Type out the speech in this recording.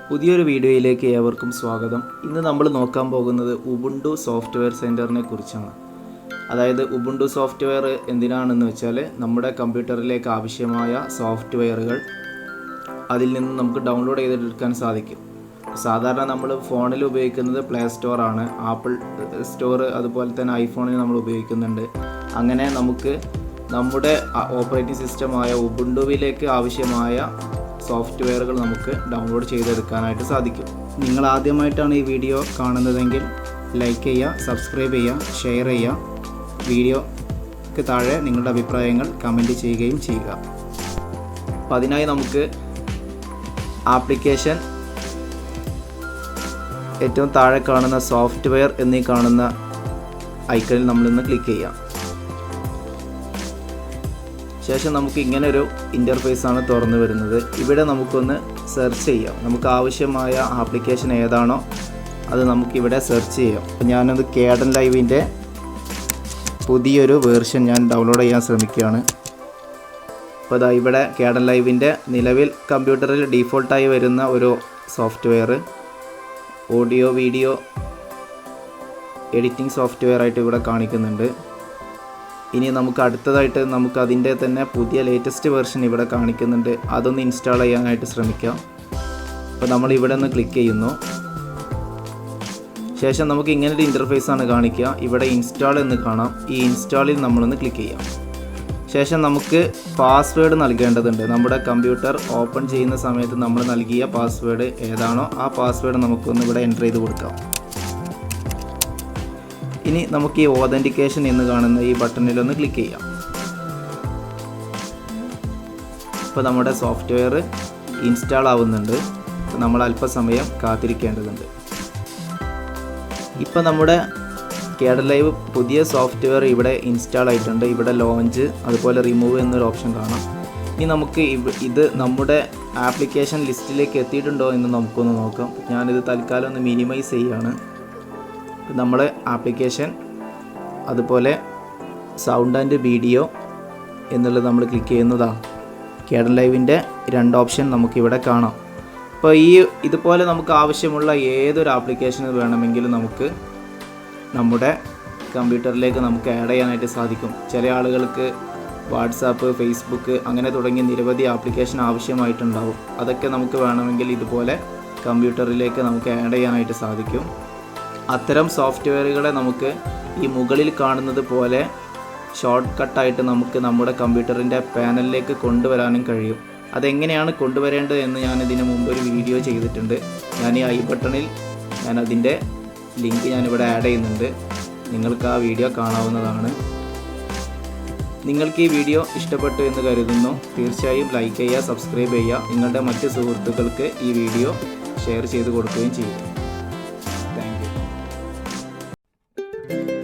പുതിയൊരു വീഡിയോയിലേക്ക് ഏവർക്കും സ്വാഗതം. ഇന്ന് നമ്മൾ നോക്കാൻ പോകുന്നത് ഉബുണ്ടു സോഫ്റ്റ്വെയർ സെൻറ്ററിനെ കുറിച്ചാണ്. അതായത് ഉബുണ്ടു സോഫ്റ്റ്വെയർ എന്തിനാണെന്ന് വെച്ചാൽ നമ്മുടെ കമ്പ്യൂട്ടറിലേക്ക് ആവശ്യമായ സോഫ്റ്റ്വെയറുകൾ അതിൽ നിന്ന് നമുക്ക് ഡൗൺലോഡ് ചെയ്തെടുക്കാൻ സാധിക്കും. സാധാരണ നമ്മൾ ഫോണിൽ ഉപയോഗിക്കുന്നത് പ്ലേ സ്റ്റോറാണ്, ആപ്പിൾ സ്റ്റോർ അതുപോലെ തന്നെ ഐഫോണിൽ നമ്മൾ ഉപയോഗിക്കുന്നുണ്ട്. അങ്ങനെ നമുക്ക് നമ്മുടെ ഓപ്പറേറ്റിംഗ് സിസ്റ്റമായ ഉബുണ്ടുവിലേക്ക് ആവശ്യമായ സോഫ്റ്റ്വെയറുകൾ നമുക്ക് ഡൗൺലോഡ് ചെയ്തെടുക്കാനായിട്ട് സാധിക്കും. നിങ്ങൾ ആദ്യമായിട്ടാണ് ഈ വീഡിയോ കാണുന്നതെങ്കിൽ ലൈക്ക് ചെയ്യുക, സബ്സ്ക്രൈബ് ചെയ്യുക, ഷെയർ ചെയ്യുക. വീഡിയോക്ക് താഴെ നിങ്ങളുടെ അഭിപ്രായങ്ങൾ കമൻറ്റ് ചെയ്യുകയും ചെയ്യുക. അപ്പോൾ അതിനായി നമുക്ക് ആപ്ലിക്കേഷൻ ഏറ്റവും താഴെ കാണുന്ന സോഫ്റ്റ്വെയർ എന്നീ കാണുന്ന ഐക്കണിൽ നമ്മളിന്ന് ക്ലിക്ക് ചെയ്യാം. ശേഷം നമുക്ക് ഇങ്ങനൊരു ഇൻ്റർഫേസാണ് തുറന്നു വരുന്നത്. ഇവിടെ നമുക്കൊന്ന് സെർച്ച് ചെയ്യാം. നമുക്ക് ആവശ്യമായ ആപ്ലിക്കേഷൻ ഏതാണോ അത് നമുക്കിവിടെ സെർച്ച് ചെയ്യാം. അപ്പോൾ ഞാനത് കേഡൻ ലൈവിൻ്റെ പുതിയൊരു വേർഷൻ ഞാൻ ഡൗൺലോഡ് ചെയ്യാൻ ശ്രമിക്കുകയാണ്. അപ്പോൾ അതാ ഇവിടെ കേഡൻ ലൈവിൻ്റെ നിലവിൽ കമ്പ്യൂട്ടറിൽ ഡീഫോൾട്ടായി വരുന്ന ഒരു software audio video editing software ആയിട്ട് ഇവിടെ കാണിക്കുന്നുണ്ട്. ഇനി നമുക്ക് അടുത്തതായിട്ട് നമുക്ക് അതിൻ്റെ തന്നെ പുതിയ ലേറ്റസ്റ്റ് വെർഷൻ ഇവിടെ കാണിക്കുന്നുണ്ട്. അതൊന്ന് ഇൻസ്റ്റാൾ ചെയ്യാനായിട്ട് ശ്രമിക്കാം. അപ്പോൾ നമ്മൾ ഇവിടെ ഒന്ന് ക്ലിക്ക് ചെയ്യുന്നു. ശേഷം നമുക്ക് ഇങ്ങനൊരു ഇൻ്റർഫേസാണ് കാണിക്കുക. ഇവിടെ ഇൻസ്റ്റാൾ എന്ന് കാണാം. ഈ ഇൻസ്റ്റാളിൽ നമ്മളൊന്ന് ക്ലിക്ക് ചെയ്യാം. ശേഷം നമുക്ക് പാസ്വേഡ് നൽകേണ്ടതുണ്ട്. നമ്മുടെ കമ്പ്യൂട്ടർ ഓപ്പൺ ചെയ്യുന്ന സമയത്ത് നമ്മൾ നൽകിയ പാസ്വേഡ് ഏതാണോ ആ പാസ്വേഡ് നമുക്കൊന്ന് ഇവിടെ എൻ്റർ ചെയ്ത് കൊടുക്കാം. ഇനി നമുക്ക് ഈ ഓതൻറ്റിക്കേഷൻ എന്ന് കാണുന്ന ഈ ബട്ടണിലൊന്ന് ക്ലിക്ക് ചെയ്യാം. ഇപ്പോൾ നമ്മുടെ സോഫ്റ്റ്വെയർ ഇൻസ്റ്റാൾ ആവുന്നുണ്ട്. നമ്മൾ അല്പസമയം കാത്തിരിക്കേണ്ടതുണ്ട്. ഇപ്പോൾ നമ്മുടെ കേഡൻ ലൈവ് പുതിയ സോഫ്റ്റ്വെയർ ഇവിടെ ഇൻസ്റ്റാൾ ആയിട്ടുണ്ട്. ഇവിടെ ലോഞ്ച് അതുപോലെ റിമൂവ് എന്നൊരു ഓപ്ഷൻ കാണാം. ഇനി നമുക്ക് ഇത് നമ്മുടെ ആപ്ലിക്കേഷൻ ലിസ്റ്റിലേക്ക് എത്തിയിട്ടുണ്ടോ എന്ന് നമുക്കൊന്ന് നോക്കാം. ഞാനിത് തൽക്കാലം ഒന്ന് മിനിമൈസ് ചെയ്യുകയാണ്. നമ്മൾ ആപ്ലിക്കേഷൻ അതുപോലെ സൗണ്ട് ആൻഡ് വീഡിയോ എന്നുള്ളത് നമ്മൾ ക്ലിക്ക് ചെയ്യുന്നതാണ്. കേഡൻ ലൈവിൻ്റെ രണ്ട് ഓപ്ഷൻ നമുക്കിവിടെ കാണാം. അപ്പോൾ ഇതുപോലെ നമുക്ക് ആവശ്യമുള്ള ഏതൊരു ആപ്ലിക്കേഷൻ വേണമെങ്കിലും നമുക്ക് നമ്മുടെ കമ്പ്യൂട്ടറിലേക്ക് നമുക്ക് ആഡ് ചെയ്യാനായിട്ട് സാധിക്കും. ചില ആളുകൾക്ക് വാട്സാപ്പ്, ഫേസ്ബുക്ക് അങ്ങനെ തുടങ്ങിയ നിരവധി ആപ്ലിക്കേഷൻ ആവശ്യമായിട്ടുണ്ടാവും. അതൊക്കെ നമുക്ക് വേണമെങ്കിൽ ഇതുപോലെ കമ്പ്യൂട്ടറിലേക്ക് നമുക്ക് ആഡ് ചെയ്യാനായിട്ട് സാധിക്കും. അത്തരം സോഫ്റ്റ്വെയറുകളെ നമുക്ക് ഈ മുകളിൽ കാണുന്നത് പോലെ ഷോർട്ട് കട്ടായിട്ട് നമുക്ക് നമ്മുടെ കമ്പ്യൂട്ടറിൻ്റെ പാനലിലേക്ക് കൊണ്ടുവരാനും കഴിയും. അതെങ്ങനെയാണ് കൊണ്ടുവരേണ്ടത് എന്ന് ഞാൻ ഇതിനു മുമ്പ് ഒരു വീഡിയോ ചെയ്തിട്ടുണ്ട്. ഞാൻ ഈ ഐ ബട്ടണിൽ അതിൻ്റെ ലിങ്ക് ഞാനിവിടെ ആഡ് ചെയ്യുന്നുണ്ട്. നിങ്ങൾക്ക് ആ വീഡിയോ കാണാവുന്നതാണ്. നിങ്ങൾക്ക് ഈ വീഡിയോ ഇഷ്ടപ്പെട്ടു എന്ന് കരുതുന്നു. തീർച്ചയായും ലൈക്ക് ചെയ്യുക, സബ്സ്ക്രൈബ് ചെയ്യുക. നിങ്ങളുടെ മറ്റ് സുഹൃത്തുക്കൾക്ക് ഈ വീഡിയോ ഷെയർ ചെയ്ത് കൊടുക്കുകയും ചെയ്യും. Thank you.